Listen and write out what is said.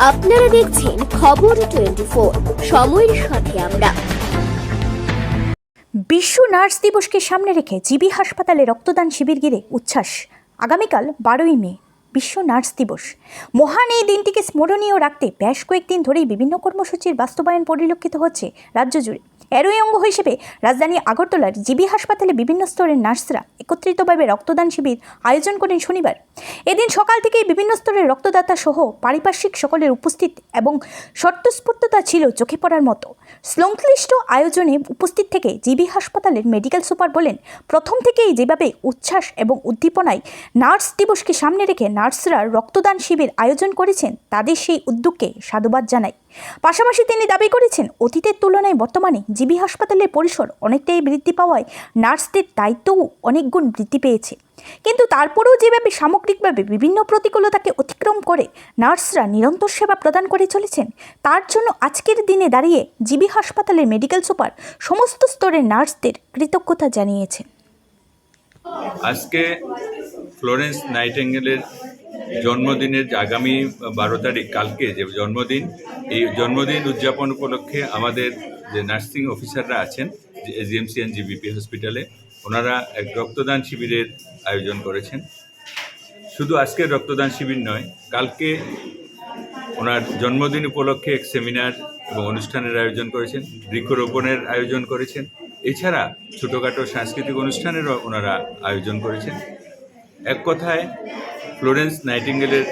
আপনারা দেখছেন খবর 24, সময়ের সাথে আমরা। বিশ্ব নার্স দিবসকে সামনে রেখে জিবি হাসপাতালে রক্তদান শিবির ঘিরে উচ্ছ্বাস। আগামীকাল 12ই মে বিশ্ব নার্স দিবস। মহান এই দিনটিকে স্মরণীয় রাখতে বেশ কয়েকদিন ধরেই বিভিন্ন কর্মসূচির বাস্তবায়ন পরিলক্ষিত হচ্ছে রাজ্য জুড়ে। এরই অঙ্গ হিসেবে রাজধানী আগরতলার জিবি হাসপাতালে বিভিন্ন স্তরের নার্সরা একত্রিতভাবে রক্তদান শিবির আয়োজন করেন শনিবার। এদিন সকাল থেকেই বিভিন্ন স্তরের রক্তদাতা সহ পারিপার্শ্বিক সকলের উপস্থিত এবং স্বতঃস্ফূর্ততা ছিল চোখে পড়ার মতো। সংশ্লিষ্ট আয়োজনে উপস্থিত থেকে জিবি হাসপাতালের মেডিকেল সুপার বলেন, প্রথম থেকেই যেভাবে উচ্ছ্বাস এবং উদ্দীপনায় নার্স দিবসকে সামনে রেখে নার্সরা রক্তদান শিবির আয়োজন করেছেন, তাদের সেই উদ্যোগকে সাধুবাদ জানায়। পাশাপাশি তিনি দাবি করেছেন, অতীতের তুলনায় বর্তমানে জিবি হাসপাতালের পরিসর অনেকটাই বৃদ্ধি পাওয়ায় নার্সদের দায়িত্বও অনেক গুণ বৃদ্ধি পেয়েছে। কিন্তু তারপরেও যেভাবে সামগ্রিকভাবে বিভিন্ন প্রতিকূলতাকে অতিক্রম করে নার্সরা নিরন্তর সেবা প্রদান করে চলেছেন, তার জন্য আজকের দিনে দাঁড়িয়ে জিবি হাসপাতালের মেডিকেল সুপার সমস্ত স্তরের নার্সদের কৃতজ্ঞতা জানিয়েছেন। আজকে ফ্লোরেন্স নাইটিঙ্গেলের জন্মদিনের আগামী 12 তারিখ, কালকে যে জন্মদিন, এই জন্মদিন উদযাপন উপলক্ষে আমাদের যে নার্সিং অফিসাররা আছেন জিএমসি অ্যান্ড জিবিপি হসপিটালে, ওনারা এক রক্তদান শিবিরের আয়োজন করেছেন। শুধু আজকের রক্তদান শিবির নয়, কালকে ওনার জন্মদিন উপলক্ষে এক সেমিনার এবং অনুষ্ঠানের আয়োজন করেছেন, বৃক্ষরোপণের আয়োজন করেছেন। এছাড়া ছোটোখাটো সাংস্কৃতিক অনুষ্ঠানেরও ওনারা আয়োজন করেছেন। এক কথায় ফ্লোরেন্স নাইটিঙ্গেলের